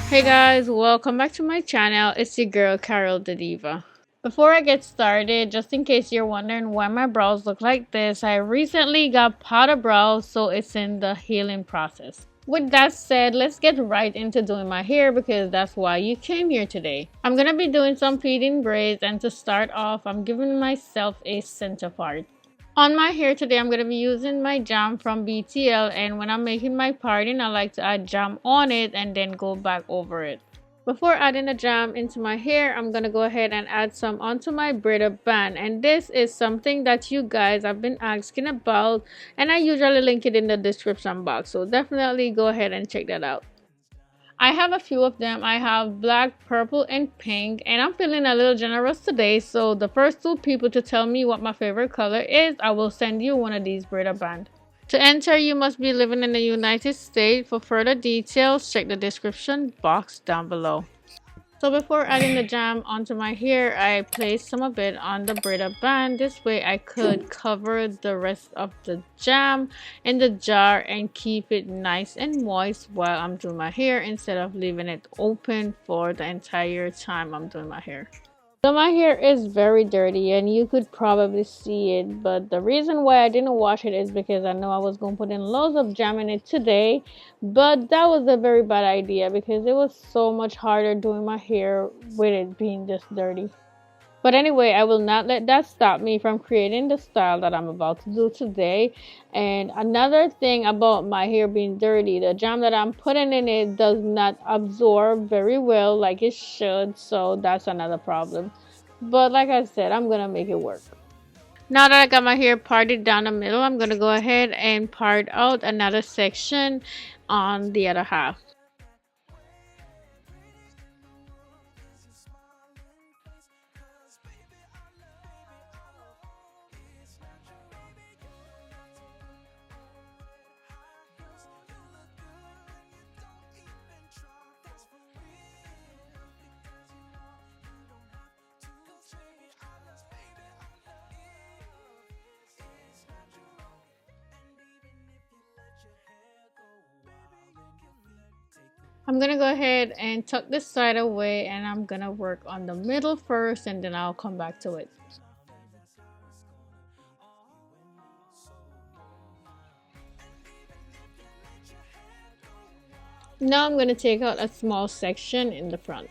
Hey guys, welcome back to my channel. It's your girl Carol the Diva. Before I get started, just in case you're wondering why my brows look like this, I recently got powder brows, so it's in the healing process. With that said, let's get right into doing my hair because that's why you came here today. I'm gonna be doing some feeding braids, and to start off, I'm giving myself a center part. On my hair today, I'm going to be using my jam from BTL, and when I'm making my parting, I like to add jam on it and then go back over it. Before adding the jam into my hair, I'm going to go ahead and add some onto my braider band, and this is something that you guys have been asking about, and I usually link it in the description box, so definitely go ahead and check that out. I have a few of them. I have black, purple, and pink, and I'm feeling a little generous today, so the first two people to tell me what my favorite color is, I will send you one of these braider band. To enter, you must be living in the United States. For further details, check the description box down below. So before adding the jam onto my hair, I placed some of it on the braider band. This way I could cover the rest of the jam in the jar and keep it nice and moist while I'm doing my hair instead of leaving it open for the entire time I'm doing my hair. So my hair is very dirty and you could probably see it, but the reason why I didn't wash it is because I know I was going to put in loads of jam in it today, but that was a very bad idea because it was so much harder doing my hair with it being this dirty. But anyway, I will not let that stop me from creating the style that I'm about to do today. And another thing about my hair being dirty, the jam that I'm putting in it does not absorb very well like it should. So that's another problem. But like I said, I'm going to make it work. Now that I got my hair parted down the middle, I'm going to go ahead and part out another section on the other half. I'm gonna go ahead and tuck this side away, and I'm gonna work on the middle first and then I'll come back to it. Now I'm gonna take out a small section in the front.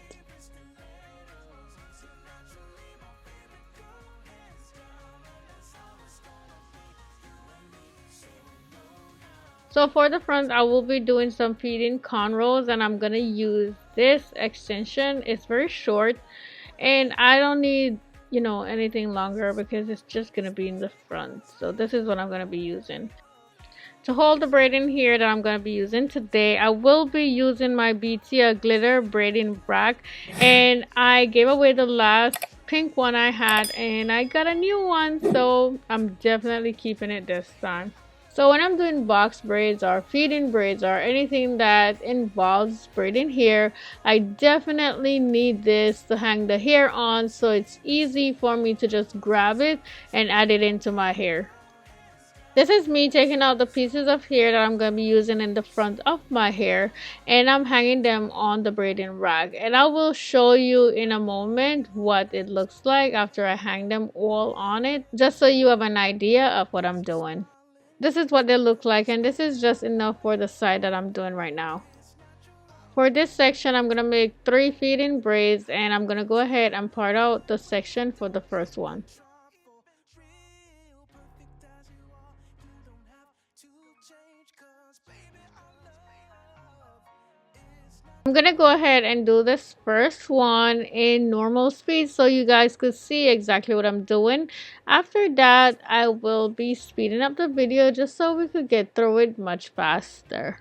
So for the front, I will be doing some feeding cornrows, and I'm gonna use this extension. It's very short and I don't need anything longer because it's just gonna be in the front. So this is what I'm gonna be using. To hold the braid in here that I'm going to be using today, I will be using my BTL glitter braiding rack, and I gave away the last pink one I had and I got a new one, so I'm definitely keeping it this time. So when I'm doing box braids or feeding braids or anything that involves braiding hair, I definitely need this to hang the hair on so it's easy for me to just grab it and add it into my hair. This is me taking out the pieces of hair that I'm going to be using in the front of my hair, and I'm hanging them on the braiding rack, and I will show you in a moment what it looks like after I hang them all on it, just so you have an idea of what I'm doing. This is what they look like, and this is just enough for the side that I'm doing right now. For this section, I'm going to make 3 feeding braids, and I'm going to go ahead and part out the section for the first one. I'm gonna go ahead and do this first one in normal speed so you guys could see exactly what I'm doing. After that, I will be speeding up the video just so we could get through it much faster.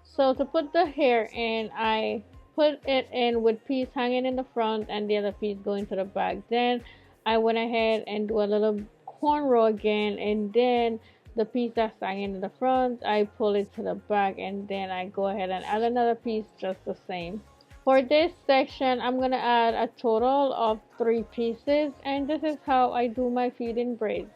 So to put the hair in, I put it in with piece hanging in the front and the other piece going to the back. Then I went ahead and do a little cornrow again, and then the piece that's hanging in the front, I pull it to the back, and then I go ahead and add another piece just the same. For this section, I'm gonna add a total of 3 pieces, and this is how I do my feeding braids.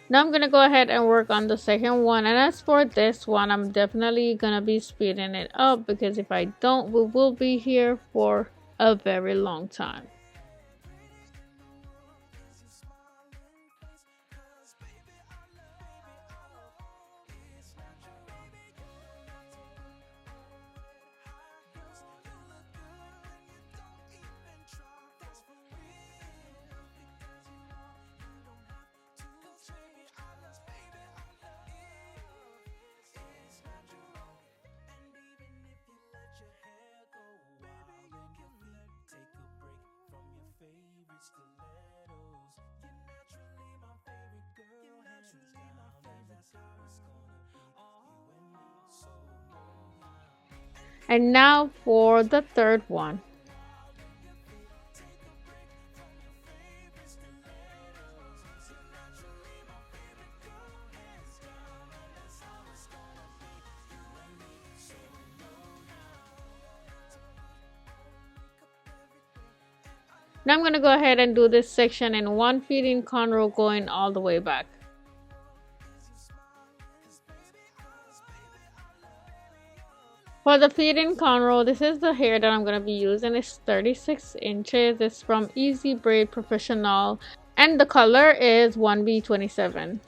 Now I'm gonna go ahead and work on the second one, and as for this one, I'm definitely gonna be speeding it up because if I don't, we will be here for a very long time. And now for the third one. Now I'm going to go ahead and do this section in one feeding cornrow going all the way back. For the feeding cornrow, this is the hair that I'm going to be using. It's 36 inches. It's from Easy Braid Professional and the color is 1B27.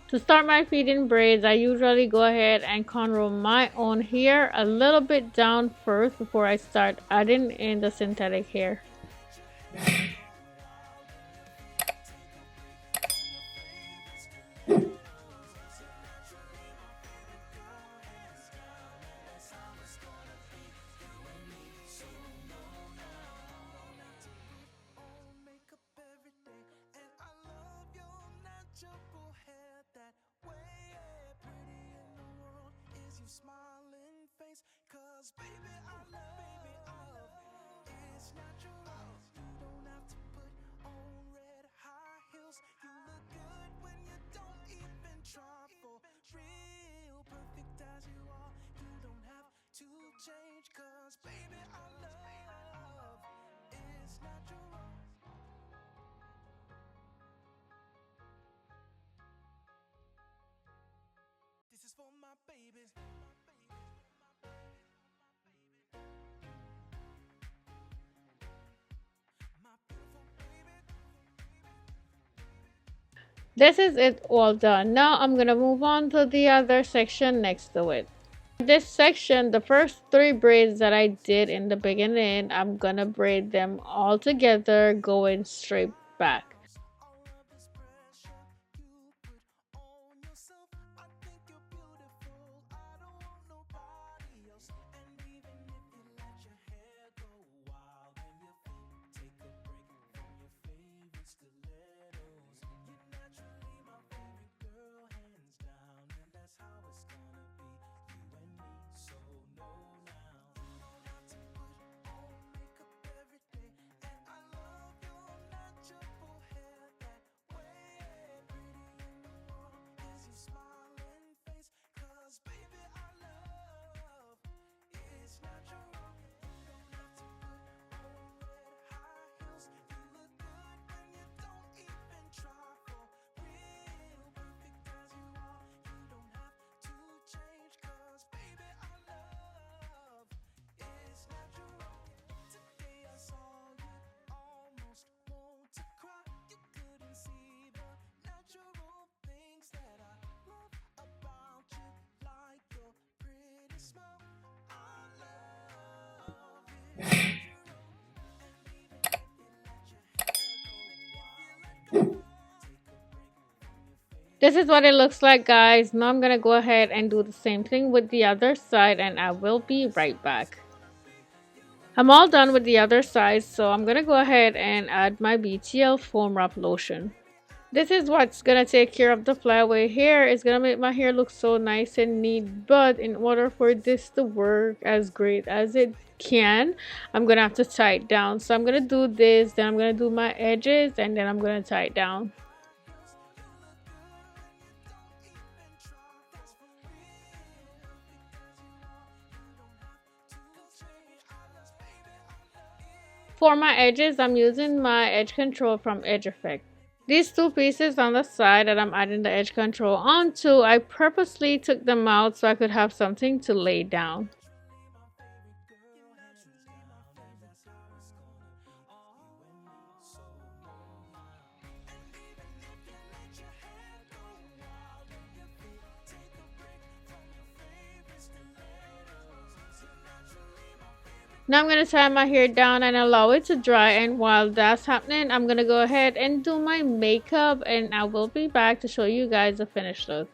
To start my feeding braids, I usually go ahead and cornrow my own hair a little bit down first before I start adding in the synthetic hair. This is it all done. Now I'm gonna move on to the other section next to it. This section, the first 3 braids that I did in the beginning, I'm gonna braid them all together going straight back. This is what it looks like, guys. Now I'm gonna go ahead and do the same thing with the other side, and I will be right back. I'm all done with the other side, so I'm gonna go ahead and add my BTL foam wrap lotion. This is what's gonna take care of the flyaway hair. It's gonna make my hair look so nice and neat, but in order for this to work as great as it can, I'm gonna have to tie it down. So I'm gonna do this, then I'm gonna do my edges, and then I'm gonna tie it down. For my edges, I'm using my edge control from Edge Effect. These two pieces on the side that I'm adding the edge control onto, I purposely took them out so I could have something to lay down. Now I'm going to tie my hair down and allow it to dry, and while that's happening, I'm going to go ahead and do my makeup, and I will be back to show you guys the finished look.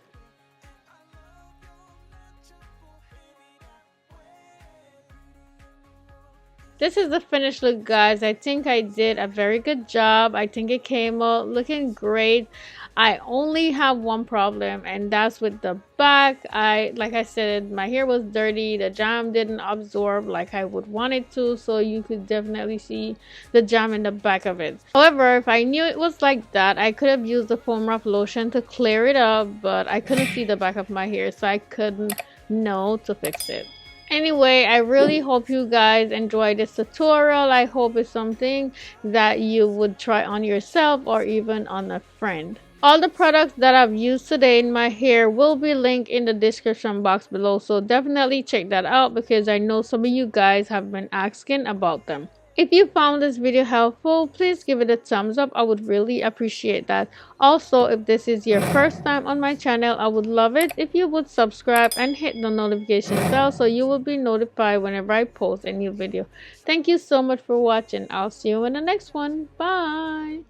This is the finished look, guys. I think I did a very good job. I think it came out looking great. I only have one problem, and that's with the back. Like I said, my hair was dirty. The jam didn't absorb like I would want it to, so you could definitely see the jam in the back of it. However, if I knew it was like that, I could have used the foam wrap lotion to clear it up, but I couldn't see the back of my hair, so I couldn't know to fix it. Anyway, I really hope you guys enjoy this tutorial. I hope it's something that you would try on yourself or even on a friend. All the products that I've used today in my hair will be linked in the description box below, so definitely check that out because I know some of you guys have been asking about them. If you found this video helpful, please give it a thumbs up. I would really appreciate that. Also, if this is your first time on my channel, I would love it if you would subscribe and hit the notification bell so you will be notified whenever I post a new video. Thank you so much for watching. I'll see you in the next one. Bye!